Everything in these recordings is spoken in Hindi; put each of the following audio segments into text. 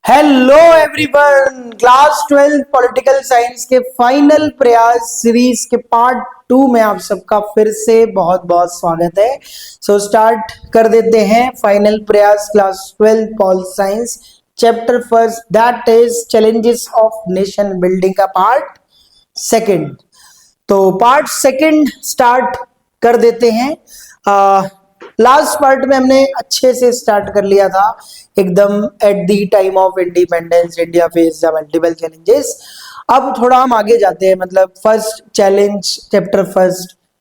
Hello everyone, class 12 political science के फाइनल प्रयास सीरीज के पार्ट 2 में आप सबका फिर से बहुत बहुत स्वागत है। स्टार्ट कर देते हैं फाइनल प्रयास class 12 pol science chapter first, that is challenges of nation building का पार्ट सेकंड। तो पार्ट सेकंड स्टार्ट कर देते हैं। लास्ट पार्ट में हमने अच्छे से स्टार्ट कर लिया था एकदम। At the time of independence India face the multiple challenges. अब थोड़ा हम आगे जाते हैं, मतलब first challenge chapter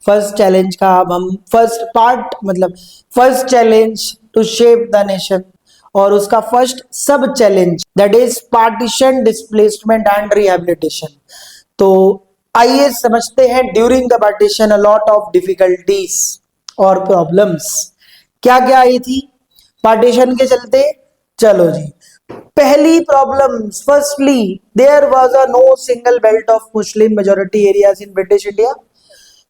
first challenge का अब हम फर्स्ट पार्ट, मतलब first challenge to shape the nation और उसका first sub challenge that is partition, displacement and rehabilitation. तो आइए समझते हैं during the partition a lot of difficulties और प्रॉब्लम्स क्या क्या आई थी पार्टीशन के चलते। चलो जी, पहली problem, firstly there was a no single belt of Muslim majority areas in British India.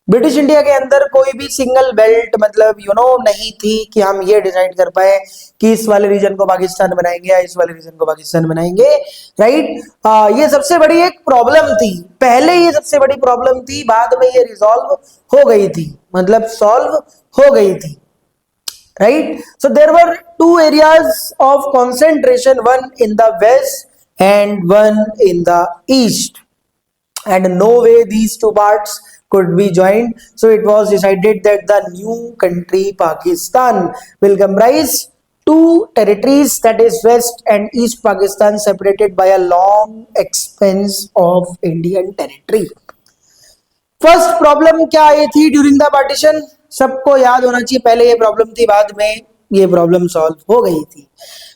British India के अंदर कोई भी सिंगल बेल्ट, मतलब नहीं थी कि हम ये डिसाइड कर पाए कि इस वाले रीजन को पाकिस्तान बनाएंगे या इस वाले रीजन को पाकिस्तान बनाएंगे, राइट। ये सबसे बड़ी एक प्रॉब्लम थी। पहले ये सबसे बड़ी प्रॉब्लम थी, बाद में ये रिजॉल्व हो गई थी, मतलब सॉल्व हो गई थी, right? So there were two areas of concentration, one in the west and one in the east, and no way these two parts could be joined. So it was decided that the new country Pakistan will comprise two territories, that is West and East Pakistan, separated by a long expanse of Indian territory. First problem क्या आई थी ड्यूरिंग द पार्टीशन, सबको याद होना चाहिए। पहले ये प्रॉब्लम थी, बाद में ये प्रॉब्लम सॉल्व हो गई थी।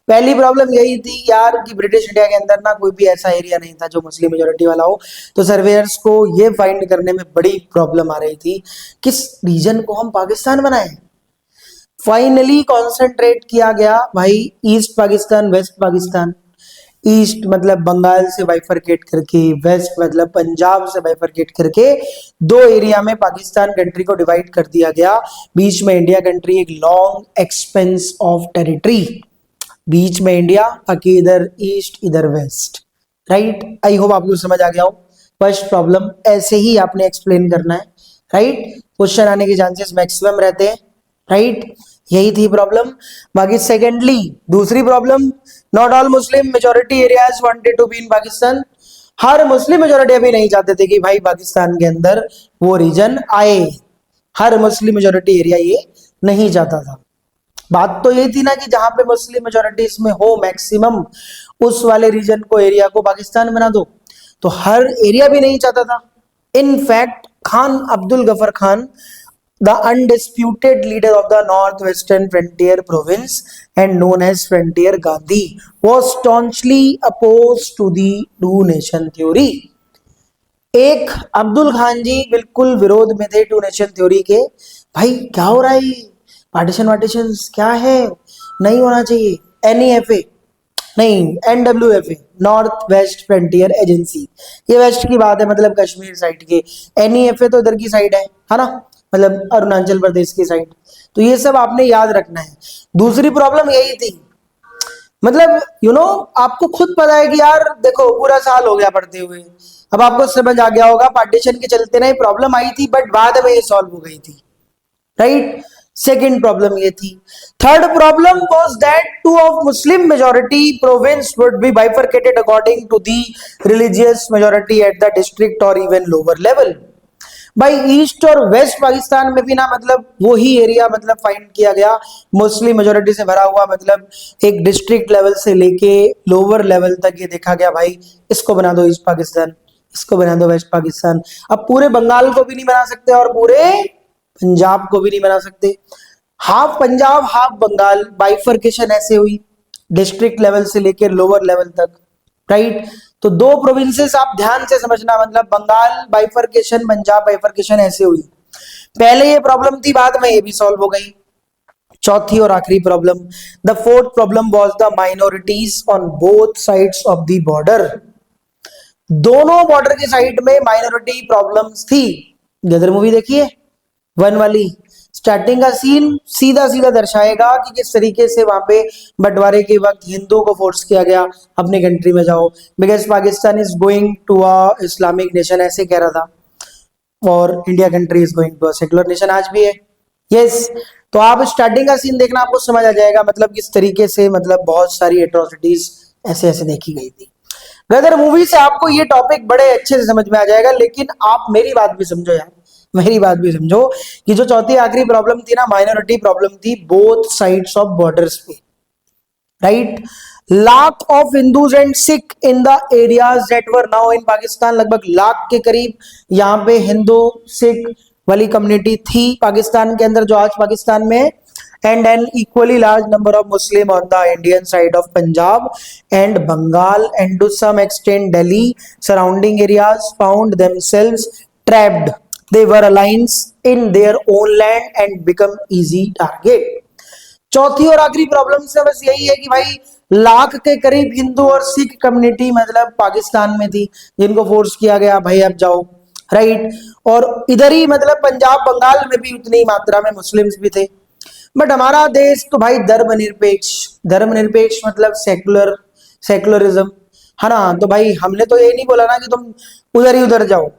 पहली प्रॉब्लम यही थी यार कि ब्रिटिश इंडिया के अंदर ना कोई भी ऐसा एरिया नहीं था जो मुस्लिम मेजोरिटी वाला हो। तो सर्वेयर्स को ये फाइंड करने में बड़ी प्रॉब्लम आ रही थी किस रीजन को हम पाकिस्तान बनाएं। फाइनली कॉन्सेंट्रेट किया गया भाई East Pakistan, West Pakistan. East मतलब बंगाल से बाइफरकेट करके, वेस्ट मतलब पंजाब से बाइफरकेट करके दो एरिया में पाकिस्तान कंट्री को डिवाइड कर दिया गया। बीच में इंडिया कंट्री, एक लॉन्ग एक्सपेंस ऑफ टेरिटरी, बीच में इंडिया, बाकी इधर ईस्ट इधर वेस्ट, राइट। आई होप आपको समझ आ गया हो। फर्स्ट प्रॉब्लम ऐसे ही आपने एक्सप्लेन करना है, राइट। क्वेश्चन आने के चांसेस मैक्सिमम रहते हैं, राइट। यही थी प्रॉब्लम। बाकी सेकेंडली दूसरी problem, not all Muslim majority areas wanted to be in Pakistan. हर मुस्लिम मेजॉरिटी अभी नहीं चाहते थे कि भाई पाकिस्तान के अंदर वो रीजन आए। हर मुस्लिम मेजॉरिटी एरिया ये नहीं चाहता था। बात तो ये थी ना कि जहां पे मुस्लिम मेजॉरिटी इसमें हो मैक्सिमम, उस वाले रीजन को, एरिया को पाकिस्तान बना दो। तो हर एरिया भी नहीं चाहता था। In fact Khan Abdul Gruffudd Khan, the undisputed leader of the northwestern frontier province and known as Frontier Gandhi, was staunchly opposed to the two nation theory. एक अब्दुल खान जी बिल्कुल विरोध में थे टू नेशन थ्योरी के। भाई क्या हो रहा है, पार्टीशन वार्टीशन क्या है, नहीं होना चाहिए। एनईएफए नहीं, एनडब्ल्यूएफए, नॉर्थ वेस्ट फ्रंटियर एजेंसी, ये वेस्ट की बात है, मतलब कश्मीर साइड के। एनईएफए तो इधर की साइड है ना, मतलब अरुणाचल प्रदेश की साइड। तो ये सब आपने याद रखना है। दूसरी प्रॉब्लम यही थी, मतलब आपको खुद पता है कि यार देखो पूरा साल हो गया पढ़ते हुए, अब आपको समझ आ गया होगा पार्टीशन के चलते ना प्रॉब्लम आई थी, बट बाद में ये सॉल्व हो गई थी, राइट। सेकेंड प्रॉब्लम ये थी। Third problem was that two of Muslim majority province would be bifurcated according to the religious majority at the district और इवन लोअर लेवल। भाई ईस्ट और वेस्ट पाकिस्तान में भी ना, मतलब वही एरिया मतलब फाइंड किया गया मुस्लिम मेजोरिटी से भरा हुआ, मतलब एक डिस्ट्रिक्ट लेवल से लेके लोअर लेवल तक ये देखा गया भाई इसको बना दो ईस्ट पाकिस्तान, इसको बना दो वेस्ट पाकिस्तान। अब पूरे बंगाल को भी नहीं बना सकते और पूरे पंजाब को भी नहीं बना सकते। Half Punjab half Bengal, bifurcation ऐसे हुई डिस्ट्रिक्ट लेवल से लेकर लोअर लेवल तक, राइट। तो दो प्रोविंसेस आप ध्यान से समझना, मतलब बंगाल बाइफरकेशन, पंजाब बाइफरकेशन ऐसे हुई। पहले ये प्रॉब्लम थी, बाद में ये भी सॉल्व हो गई। चौथी और आखिरी problem, the fourth problem was the minorities on both sides of the border. दोनों बॉर्डर के साइड में माइनॉरिटी प्रॉब्लम्स थी। गदर मूवी देखिए वन वाली, स्टार्टिंग का सीन सीधा सीधा दर्शाएगा कि किस तरीके से वहां पे बंटवारे के वक्त हिंदुओं को फोर्स किया गया अपनी कंट्री में जाओ, because Pakistan is going to a Islamic nation, ऐसे कह रहा था, और India country is going to a secular nation, आज भी है। यस, तो आप स्टार्टिंग का सीन देखना, आपको समझ आ जाएगा मतलब किस तरीके से मतलब बहुत सारी एट्रोसिटीज ऐसे ऐसे देखी गई थी। गदर मूवी से आपको ये टॉपिक बड़े अच्छे से समझ में आ जाएगा, लेकिन आप मेरी बात भी समझो यार, मेरी बात भी समझो कि जो चौथी आखिरी प्रॉब्लम थी ना, माइनॉरिटी प्रॉब्लम थी बोथ साइड्स ऑफ बॉर्डर्स पे, right. Lakh of Hindus and Sikh in the areas that were now in Pakistan, लगभग लाख के करीब यहाँ पे हिंदू सिख वाली कम्युनिटी थी पाकिस्तान के अंदर, जो आज पाकिस्तान में, and an equally large number of Muslim on the Indian side of Punjab and Bengal and to some extent Delhi surrounding areas found themselves trapped. They were allies in their own land and become easy target. चौथी और आखिरी प्रॉब्लम से बस यही है कि भाई लाख के करीब हिंदू और सिख कम्युनिटी मतलब पाकिस्तान में थी, जिनको फोर्स किया गया भाई अब जाओ, राइट। और इधर ही मतलब पंजाब बंगाल में भी उतनी मात्रा में मुस्लिम्स भी थे। बट हमारा देश तो भाई धर्मनिरपेक्ष मतलब सेकुलर, सेकुलरिज्म है ना, तो भाई हमने तो ये नहीं बोला ना कि तुम उधर ही उधर जाओ,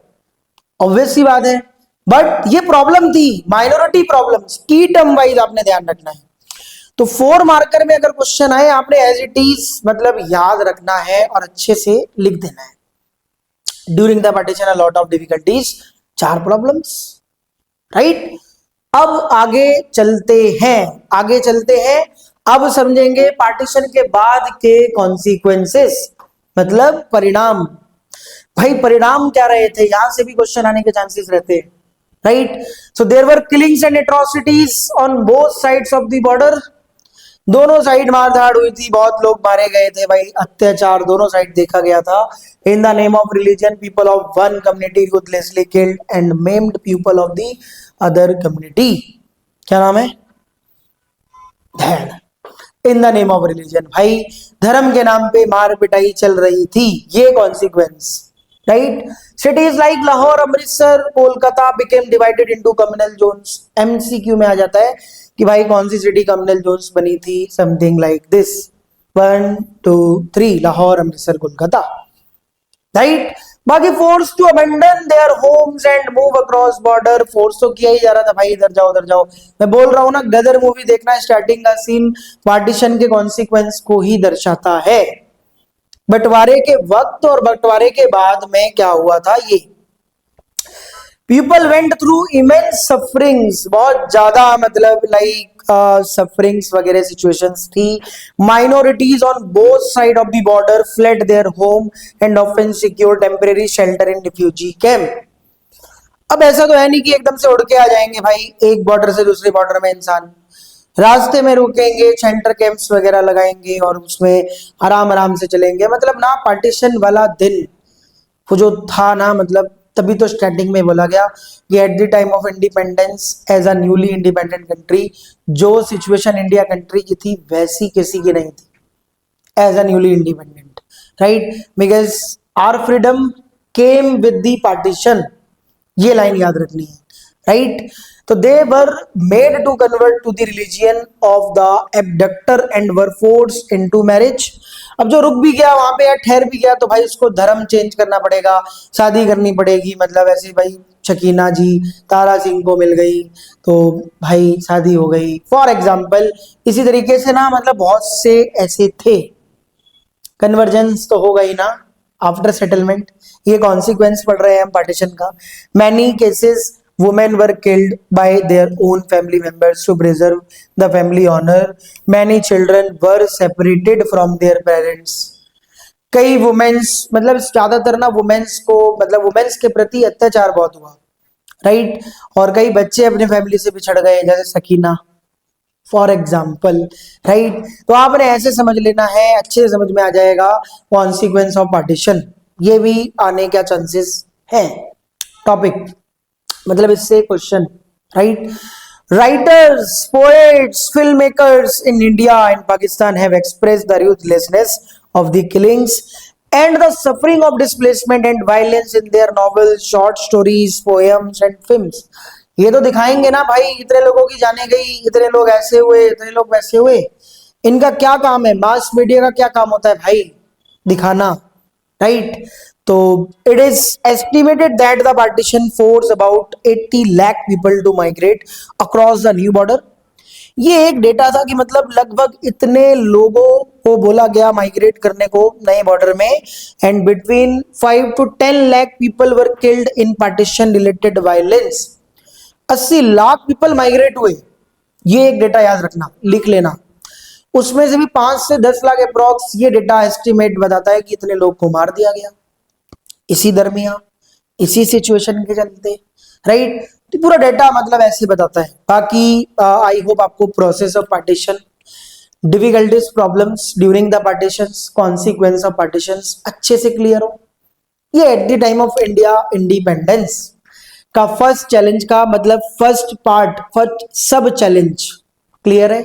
ऑब्वियस सी बात है। बट ये प्रॉब्लम थी, माइनॉरिटी प्रॉब्लम्स, की टर्म वाइज आपने ध्यान रखना है। तो 4 मार्कर में अगर क्वेश्चन आए आपने एज इट इज मतलब याद रखना है और अच्छे से लिख देना है। During the partition a lot of difficulties, 4 problems, right. अब आगे चलते हैं, अब समझेंगे पार्टीशन के बाद के कॉन्सिक्वेंसेस, मतलब परिणाम। भाई परिणाम क्या रहे थे, यहां से भी क्वेश्चन आने के चांसेस रहते हैं, right. So there were killings and atrocities on both sides of the border, दोनों साइड मारधाड़ हुई थी, बहुत लोग मारे गए थे भाई, अत्याचार दोनों साइड देखा गया था। In the name of religion people of one community ruthlessly killed and maimed people of the other community. क्या नाम है, in the name of religion, भाई धर्म के नाम पे मार पिटाई चल रही थी, ये consequence, right. Cities like Lahore, Amritsar, Kolkata became divided into communal zones. MCQ में आ जाता है कि भाई कौन सी सिटी कम्युनल जोन्स बनी थी, something like this 1 2 3 Lahore, Amritsar, Kolkata, right. बाकी force to abandon their homes and move across border, force तो किया ही जा रहा था भाई, इधर जाओ उधर जाओ। मैं बोल रहा हूं ना, गदर मूवी देखना, स्टार्टिंग का सीन पार्टीशन के कॉन्सिक्वेंस को ही दर्शाता है। बंटवारे के वक्त और बंटवारे के बाद में क्या हुआ था, ये people went through immense sufferings, बहुत ज्यादा मतलब लाइक सफरिंग्स वगैरह सिचुएशंस थी। Minorities on both side of the border fled their home and often secure temporary shelter in refugee camp. अब ऐसा तो है नहीं कि एकदम से उड़ के आ जाएंगे भाई, एक बॉर्डर से दूसरे बॉर्डर में इंसान, रास्ते में रुकेंगे, सेंटर कैंप्स वगैरह लगाएंगे और उसमें आराम आराम से चलेंगे। मतलब ना पार्टीशन वाला दिन वो जो था ना, मतलब तभी तो स्टार्टिंग में बोला गया कि at the time of independence as a newly independent country, जो सिचुएशन इंडिया कंट्री की थी वैसी किसी की नहीं थी as a newly independent, right. Because our freedom came with the partition, ये लाइन याद रखनी है, राइट। तो they were made to convert to the religion of the abductor and were forced into marriage. अब जो रुक भी गया वहां पे या ठहर भी गया तो भाई उसको धर्म चेंज करना पड़ेगा, शादी करनी पड़ेगी। मतलब ऐसे भाई शकीना जी तारा सिंह को मिल गई तो भाई शादी हो गई, फॉर एग्जाम्पल। इसी तरीके से ना मतलब बहुत से ऐसे थे, कन्वर्जेंस तो होगा ही ना आफ्टर सेटलमेंट, ये कॉन्सिक्वेंस पड़ रहे हैं हम पार्टीशन का। Many cases women were killed by their own family members to preserve the family honor. Many children were separated from their parents. कई वुमेन्स मतलब ज्यादातर ना वुमेन्स को मतलब वुमेन्स के प्रति अत्याचार बहुत हुआ, राइट। और कई बच्चे अपने फैमिली से बिछड़ गए, जैसे सकीना फॉर एग्जाम्पल, राइट। तो आपने ऐसे समझ लेना है, अच्छे से समझ में आ जाएगा कॉन्सिक्वेंस ऑफ पार्टीशन, ये भी आने का चांसेस है टॉपिक, मतलब इससे question, right. Writers, poets, film makers in India and Pakistan have expressed the ruthlessness of the killings and the suffering of displacement and violence in their novels, short stories, poems and films. ये तो दिखाएंगे ना भाई, इतने लोगों की जाने गई, इतने लोग ऐसे हुए, इतने लोग वैसे हुए। इनका क्या काम है, मास मीडिया का क्या काम होता है भाई, दिखाना, राइट। तो it is estimated that the partition force about 80 lakh people to migrate across the new border. ये एक डेटा था कि मतलब लगभग इतने लोगों को बोला गया माइग्रेट करने को नए बॉर्डर में, and between 5 to 10 lakh people were killed in partition related violence. 80 lakh people migrate हुए, ये एक डेटा याद रखना, लिख लेना। उसमें से भी 5 से 10 लाख अप्रॉक्स, ये डेटा एस्टिमेट बताता है कि इतने लोग को मार दिया गया इसी दरमियान, इसी सिचुएशन के चलते, राइट। तो पूरा डेटा मतलब ऐसे बताता है। बाकी आई होप आपको process of partition, difficulties, problems during the partitions, consequence of partitions अच्छे से क्लियर हो। ये eight the time of India independence का फर्स्ट चैलेंज का मतलब first part, first sub challenge clear है।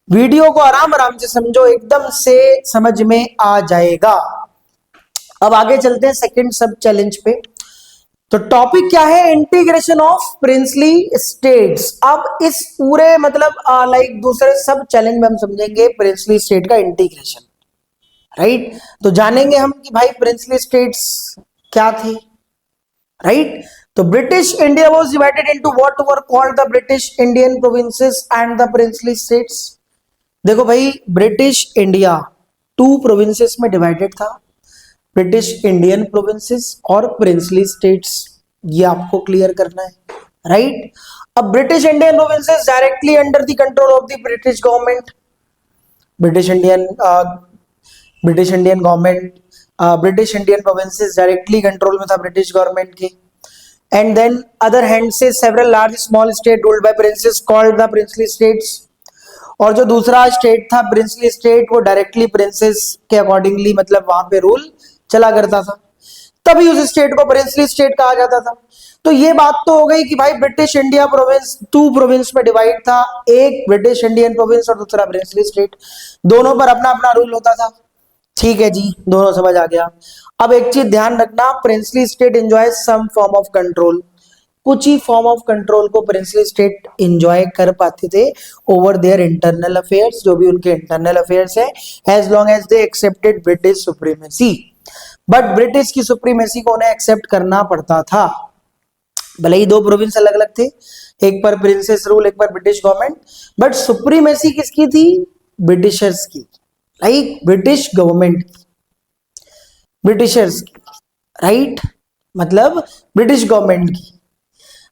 वीडियो को आराम आराम से समझो, एकदम से समझ में आ जाएगा। अब आगे चलते हैं सेकंड सब चैलेंज पे। तो टॉपिक क्या है, इंटीग्रेशन ऑफ प्रिंसली स्टेट्स। अब इस पूरे मतलब लाइक दूसरे सब चैलेंज में हम समझेंगे प्रिंसली स्टेट का इंटीग्रेशन, राइट। तो जानेंगे हम कि भाई प्रिंसली स्टेट्स क्या थी, राइट। तो British India was divided into what were called the British Indian provinces and the princely states. देखो भाई, ब्रिटिश इंडिया 2 प्रोविंसेस में डिवाइडेड था, ब्रिटिश इंडियन प्रोविंसेस और प्रिंसली स्टेट्स, ये आपको क्लियर करना है, राइट। अब British Indian provinces directly under the control of the British government, British Indian government, British Indian provinces directly control में था ब्रिटिश गवर्नमेंट के। एंड देन अदर हैंड से several large small state ruled by princess called the princely states. और जो दूसरा स्टेट था प्रिंसली स्टेट, वो डायरेक्टली प्रिंसेस के अकॉर्डिंगली मतलब वहां पे रूल चला करता था, तभी उस स्टेट को प्रिंसली स्टेट कहा जाता था। तो ये बात तो हो गई कि भाई ब्रिटिश इंडिया प्रोविंस 2 प्रोविंस में डिवाइड था, एक ब्रिटिश इंडियन प्रोविंस और दूसरा प्रिंसली स्टेट, दोनों पर अपना अपना रूल होता था। ठीक है जी, दोनों समझ आ गया। अब एक चीज ध्यान रखना, princely state enjoy some form of control, कुछ ही फॉर्म ऑफ कंट्रोल को प्रिंसली स्टेट एंजॉय कर पाते थे ओवर देयर इंटरनल अफेयर्स, जो भी उनके इंटरनल अफेयर्स है, as long as they accepted British supremacy. But British की सुप्रीमेसी को उन्हें एक्सेप्ट करना पड़ता था, भले ही 2 प्रोविंस अलग अलग थे, एक पर प्रिंसेस रूल, एक पर ब्रिटिश गवर्नमेंट, बट सुप्रीमेसी किसकी थी, ब्रिटिशर्स की, लाइक ब्रिटिश गवर्नमेंट की, ब्रिटिशर्स की, राइट, मतलब ब्रिटिश गवर्नमेंट की।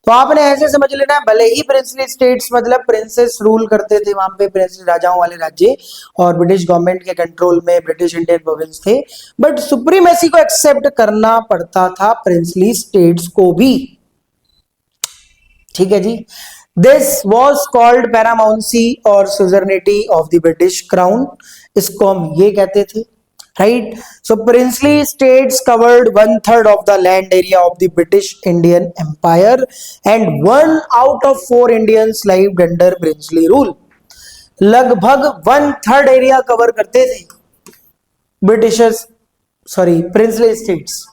तो आपने ऐसे समझ लेना है, भले ही प्रिंसली स्टेट्स मतलब प्रिंसेस रूल करते थे वहां पे, प्रिंस राजाओं वाले राज्य, और ब्रिटिश गवर्नमेंट के कंट्रोल में ब्रिटिश इंडियन प्रोविंस थे, बट सुप्रीमेसी को एक्सेप्ट करना पड़ता था प्रिंसली स्टेट्स को भी। ठीक है जी, दिस वॉज कॉल्ड पैरामाउंसी और सुजरनिटी ऑफ द ब्रिटिश क्राउन, इसको हम ये कहते थे, right? So princely states covered 1/3 of the land area of the British Indian Empire, and 1 out of 4 Indians lived under princely rule. लगभग 1/3 एरिया कवर करते थे Britishers, sorry princely states,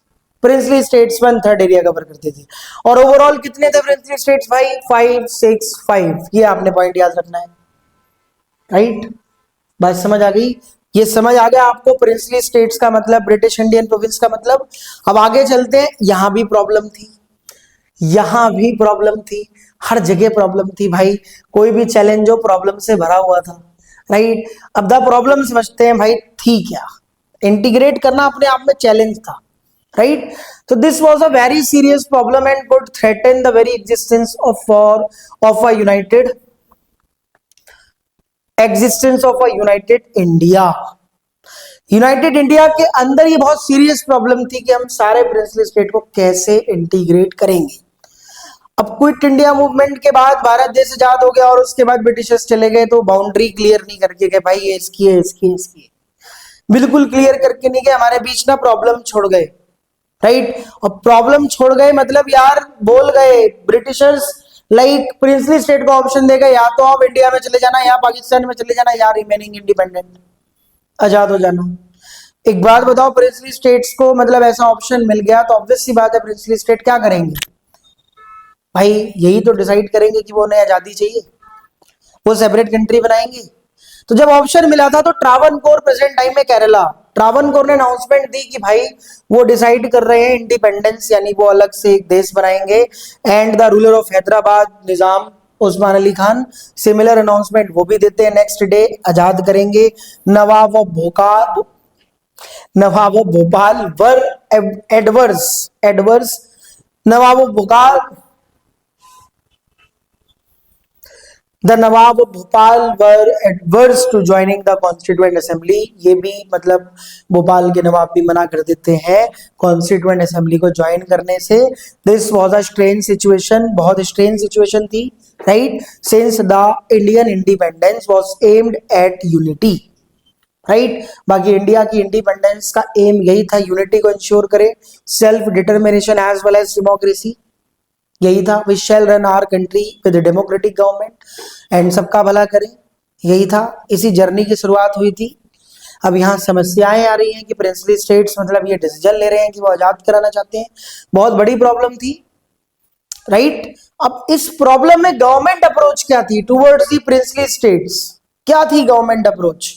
princely states 1/3 area cover करते थे। और ओवरऑल कितने थे प्रिंसली स्टेट्स भाई, 5 6 5, ये आपने पॉइंट याद रखना है, राइट। बात समझ आ गई, ये समझ आ गया आपको प्रिंसली स्टेट्स का मतलब, ब्रिटिश इंडियन प्रोविंस का मतलब। अब आगे चलते हैं, यहां भी प्रॉब्लम थी, यहां भी प्रॉब्लम थी, हर जगह प्रॉब्लम थी भाई, कोई भी चैलेंज हो प्रॉब्लम से भरा हुआ था, राइट। अब द प्रॉब्लम समझते हैं भाई थी क्या, इंटीग्रेट करना अपने आप में चैलेंज था, राइट। तो this was a very serious problem and could threaten the very existence of a United existence of a United India. United India के अंदर ये बहुत सीरियस प्रॉब्लम थी कि हम सारे प्रिंसली स्टेट को कैसे इंटीग्रेट करेंगे। अब क्विट इंडिया मूवमेंट के बाद भारत देश आजाद हो गया और उसके बाद ब्रिटिशर्स चले गए, तो बाउंड्री क्लियर नहीं करके गए भाई, ये इसकी है, इसकी इसकी है, बिल्कुल क्लियर करके नहीं गए, हमारे बीच ना प्रॉब्लम छोड़ गए, राइट। और प्रॉब्लम छोड़ गए मतलब यार बोल गए ब्रिटिशर्स, लाइक प्रिंसली स्टेट को ऑप्शन देगा, या तो आप इंडिया में चले जाना, या पाकिस्तान में चले जाना, या रिमेनिंग इंडिपेंडेंट, आजाद हो जाना। एक बात बताओ, प्रिंसली स्टेट्स को मतलब ऐसा ऑप्शन मिल गया, तो ऑब्वियस सी बात है प्रिंसली स्टेट क्या करेंगे, भाई यही तो डिसाइड करेंगे कि वो उन्हें आजादी चाहिए, वो सेपरेट कंट्री बनाएंगे। तो जब ऑप्शन मिला था तो ट्रावनकोर प्रेजेंट टाइम में केरला, ट्रावनकोर ने अनाउंसमेंट दी कि भाई वो डिसाइड कर रहे हैं इंडिपेंडेंस, यानी वो अलग से एक देश बनाएंगे। And the ruler of Hyderabad Nizam Osman Ali Khan similar announcement वो भी देते हैं, नेक्स्ट डे आजाद करेंगे। Nawab of Bhopal, Nawab of Bhopal were adverse adverse Nawab of Bhopal, the Nawab of Bhopal were adverse to joining the constituent assembly. ये भी मतलब भोपाल के नवाब भी मना कर देते हैं कॉन्स्टिट्यूएंट असेंबली को ज्वाइन करने से। This was a strange situation, बहुत स्ट्रेंज सिचुएशन थी, right, since the Indian independence was aimed at unity, right. बाकी इंडिया की इंडिपेंडेंस का एम यही था, यूनिटी को इंश्योर करे, self determination as well as democracy, यही था। We shall run our country with democratic government and सबका भला करें, यही था। इसी जर्नी की शुरुआत हुई थी। अब यहाँ समस्याएं आ रही हैं कि प्रिंसली स्टेट्स मतलब ये डिसीजन ले रहे हैं कि वो आजाद कराना चाहते हैं, बहुत बड़ी प्रॉब्लम थी, राइट। अब इस प्रॉब्लम में गवर्नमेंट अप्रोच क्या थी टुवर्ड्स दी प्रिंसली स्टेट्स, क्या थी गवर्नमेंट अप्रोच,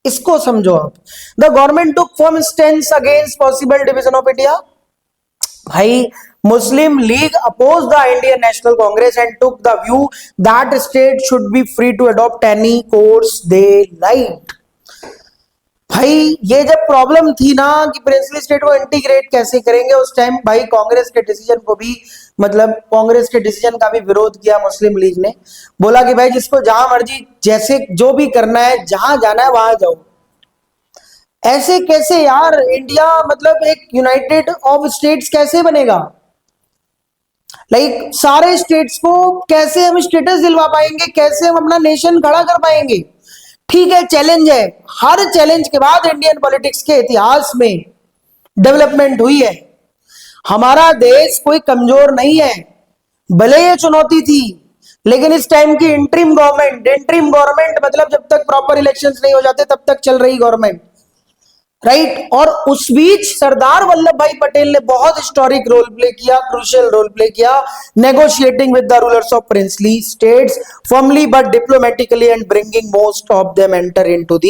इसको समझो आप। The government took firm stands against possible division of India. भाई Muslim League opposed the Indian National Congress and took the view that state should be free to adopt any course they like. भाई ये जब प्रॉब्लम थी ना कि प्रिंसली स्टेट को इंटीग्रेट कैसे करेंगे, उस टाइम भाई कांग्रेस के डिसीजन को भी मतलब कांग्रेस के डिसीजन का भी विरोध किया मुस्लिम लीग ने। बोला कि भाई जिसको जहां मर्जी जैसे जो भी करना है, जहां जाना है वहां जाओ। ऐसे कैसे यार, इंडिया मतलब एक यूनाइटेड ऑफ स्टेट्स कैसे बनेगा, लाइक सारे स्टेट्स को कैसे हम स्टेटस दिलवा पाएंगे, कैसे हम अपना नेशन खड़ा कर पाएंगे। ठीक है, चैलेंज है, हर चैलेंज के बाद इंडियन पॉलिटिक्स के इतिहास में डेवलपमेंट हुई है। हमारा देश कोई कमजोर नहीं है, भले ये चुनौती थी, लेकिन इस टाइम की इंटरिम गवर्नमेंट मतलब जब तक प्रॉपर इलेक्शंस नहीं हो जाते तब तक चल रही गवर्नमेंट, राइट। और उस बीच सरदार वल्लभ भाई पटेल ने बहुत हिस्टोरिक रोल प्ले किया, क्रूशियल रोल प्ले किया, negotiating with the rulers of princely states firmly but diplomatically and bringing most of them enter into the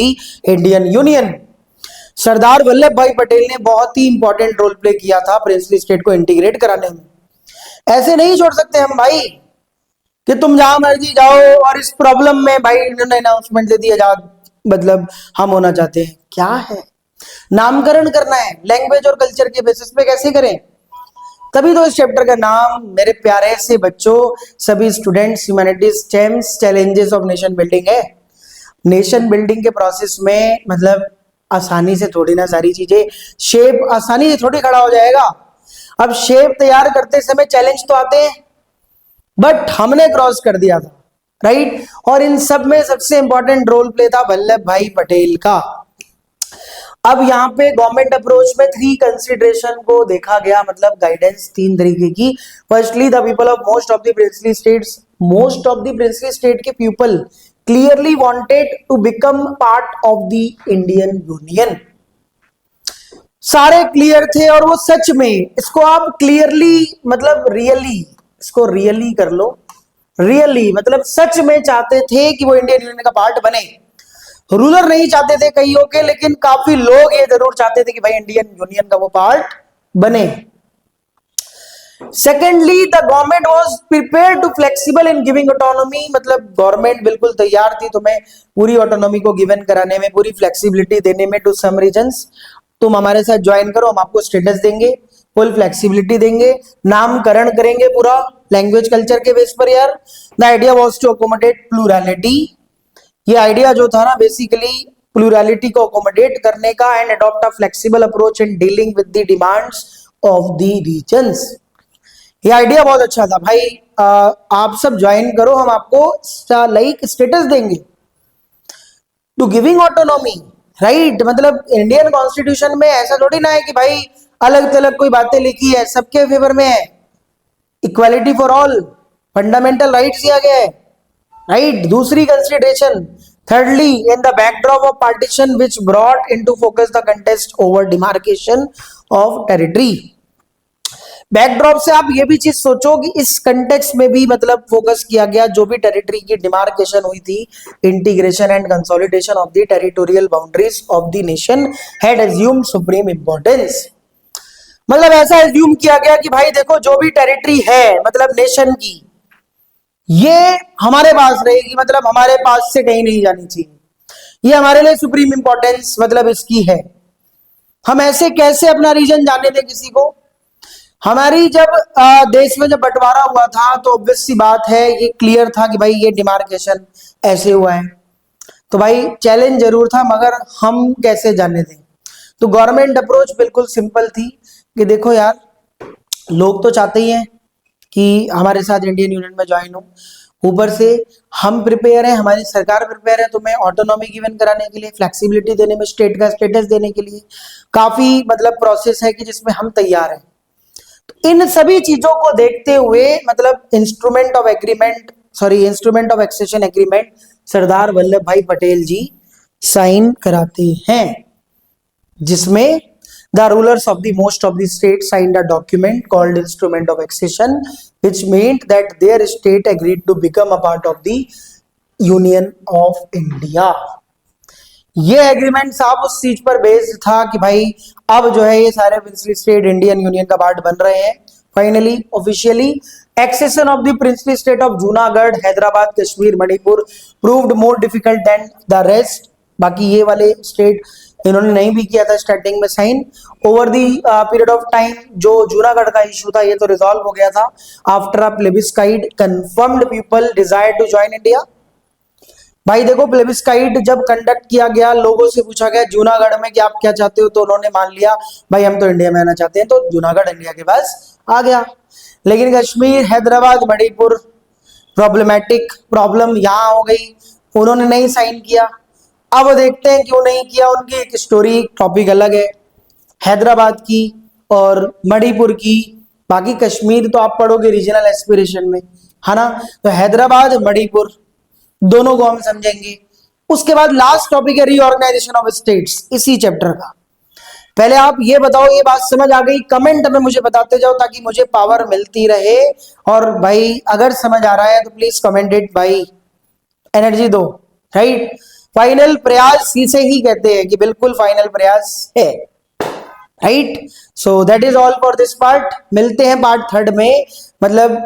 Indian union. Sardar Vallabh Bhai Patel ने बहुत ही इंपॉर्टेंट रोल प्ले किया था प्रिंसली स्टेट को इंटीग्रेट कराने में। ऐसे नहीं छोड़ सकते हम भाई कि तुम जहां मर्जी जाओ, और इस प्रॉब्लम में भाई इन्होंने अनाउंसमेंट दे दी आजाद मतलब हम होना चाहते हैं, क्या है, नामकरण करना है लैंग्वेज और कल्चर के बेसिस पे, कैसे करें। तभी तो इस चैप्टर का नाम मेरे प्यारे से बच्चों, सभी students, humanities stems challenges of nation building है। नेशन बिल्डिंग के प्रोसेस में मतलब आसानी से थोड़ी ना सारी चीजें, शेप आसानी से थोड़ी खड़ा हो जाएगा। अब शेप तैयार करते समय चैलेंज तो आते हैं, बट हमने क्रॉस कर दिया था, राइट। और इन सब में सबसे इंपॉर्टेंट रोल प्ले था वल्लभ भाई पटेल का। अब यहाँ पे गवर्नमेंट अप्रोच में 3 कंसिडरेशन को देखा गया, मतलब गाइडेंस 3 तरीके की। Firstly the people of most of the princely states, most of the princely state के people clearly wanted to become part of the Indian union. सारे क्लियर थे, और वो सच में, इसको आप क्लियरली मतलब रियली, इसको रियली कर लो, रियली मतलब सच में चाहते थे कि वो इंडियन यूनियन का पार्ट बने। रूलर नहीं चाहते थे कईयों के, लेकिन काफी लोग ये जरूर चाहते थे कि भाई इंडियन यूनियन का वो पार्ट बने। Secondly the government was prepared to flexible in giving autonomy, मतलब गवर्नमेंट बिल्कुल तैयार थी तुम्हें पूरी ऑटोनॉमी को गिवन कराने में, पूरी फ्लेक्सिबिलिटी देने में टू सम रीजन्स। तुम हमारे साथ ज्वाइन करो, हम आपको स्टेटस देंगे, फुल फ्लेक्सिबिलिटी देंगे, नामकरण करेंगे पूरा लैंग्वेज कल्चर के बेस पर यार। The idea was to accommodate plurality, ये आइडिया जो था ना बेसिकली प्लूरैलिटी को अकोमोडेट करने का, and adopt a flexible approach in dealing with the demands of the regions. ये आइडिया बहुत अच्छा था भाई, आप सब ज्वाइन करो, हम आपको लाइक स्टेटस देंगे टू गिविंग ऑटोनॉमी, राइट। मतलब इंडियन कॉन्स्टिट्यूशन में ऐसा थोड़ी ना है कि भाई अलग थलग कोई बातें लिखी है, सबके फेवर में है, equality for all, fundamental rights दिया गया है, राइट। दूसरी consideration, thirdly in the backdrop of partition which brought into focus the contest over demarcation of territory, backdrop से आप ये भी चीज सोचो कि इस कंटेक्स्ट में भी मतलब फोकस किया गया, जो भी टेरिटरी की डिमार्केशन हुई थी, integration and consolidation of the territorial boundaries of the nation had assumed supreme importance. मतलब ऐसा एज्यूम किया गया कि भाई देखो जो भी टेरिटरी है मतलब नेशन की, ये हमारे पास रहेगी, मतलब हमारे पास से कहीं नहीं जानी चाहिए, ये हमारे लिए सुप्रीम इंपॉर्टेंस मतलब इसकी है। हम ऐसे कैसे अपना रीजन जाने दें किसी को। हमारी जब देश में जब बंटवारा हुआ था तो ऑब्वियस सी बात है, ये क्लियर था कि भाई ये डिमार्केशन ऐसे हुआ है, तो भाई चैलेंज जरूर था, मगर हम कैसे जाने दें। तो गवर्नमेंट अप्रोच बिल्कुल सिंपल थी कि देखो यार, लोग तो चाहते ही हैं कि हमारे साथ इंडियन यूनियन में ज्वाइन हो, ऊपर से हम प्रिपेयर है, हमारी सरकार प्रिपेयर है तुम्हें ऑटोनॉमी गिवन कराने के लिए, फ्लेक्सिबिलिटी देने में, स्टेट का स्टेटस देने के लिए, काफी मतलब प्रोसेस है कि जिसमें हम तैयार हैं। तो इन सभी चीजों को देखते हुए मतलब instrument of accession agreement Sardar Vallabh Bhai Patel ji sign कराते हैं, जिसमें the rulers of the most of the states signed a document called instrument of accession, which meant that their state agreed to become a part of the Union of India. ये एग्रीमेंट साहब उस चीज पर बेस्ड था कि भाई अब जो है ये सारे प्रिंसली स्टेट इंडियन यूनियन का पार्ट बन रहे हैं finally officially. Accession of the princely state of Junagadh, Hyderabad, Kashmir, Manipur proved more difficult than the rest. बाकी ये वाले स्टेट इन्होंने नहीं भी किया था स्टार्टिंग में sign. Over the period of time जो जूनागढ़ का इशू था ये तो रिजॉल्व हो गया था। After a plebiscite confirmed people desire to join India. भाई देखो प्लेबिस्काइट जब कंडक्ट किया गया, लोगों से पूछा गया जूनागढ़ में कि आप क्या चाहते हो, तो उन्होंने मान लिया भाई हम तो इंडिया में आना चाहते हैं, तो जूनागढ़ इंडिया के पास आ गया। लेकिन कश्मीर, हैदराबाद, मणिपुर प्रॉब्लम यहाँ हो गई, उन्होंने नहीं साइन किया। अब देखते हैं क्यों नहीं किया, उनकी एक स्टोरी टॉपिक अलग है हैदराबाद की और मणिपुर की। बाकी कश्मीर तो आप पढ़ोगे रीजनल एस्पिरेशन में, है ना। तो हैदराबाद, मणिपुर दोनों को हम समझेंगे। उसके बाद लास्ट टॉपिक है रीऑर्गेनाइजेशन ऑफ स्टेट्स इसी चैप्टर का। पहले आप ये बताओ ये बात समझ आ गई, कमेंट में मुझे बताते जाओ ताकि मुझे पावर मिलती रहे। और भाई अगर समझ आ रहा है तो प्लीज कमेंट इट भाई, एनर्जी दो। राइट, फाइनल प्रयास इसे ही कहते हैं कि बिल्कुल फाइनल प्रयास है। Right, so that is all for this part. मिलते हैं पार्ट थर्ड में। मतलब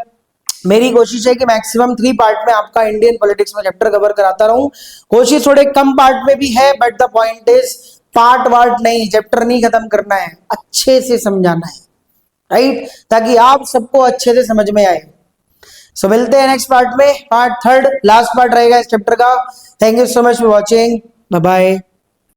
मेरी कोशिश है कि मैक्सिमम 3 पार्ट में आपका इंडियन पॉलिटिक्स में चैप्टर कवर कराता रहूं। कोशिश थोड़े कम पार्ट में भी है, but the point is part ward नहीं, चैप्टर नहीं खत्म करना है, अच्छे से समझाना है। राइट, ताकि आप सबको अच्छे से समझ में आए। सो मिलते हैं नेक्स्ट पार्ट में, पार्ट थर्ड लास्ट पार्ट रहेगा इस चैप्टर का। Thank you so much for watching, bye bye.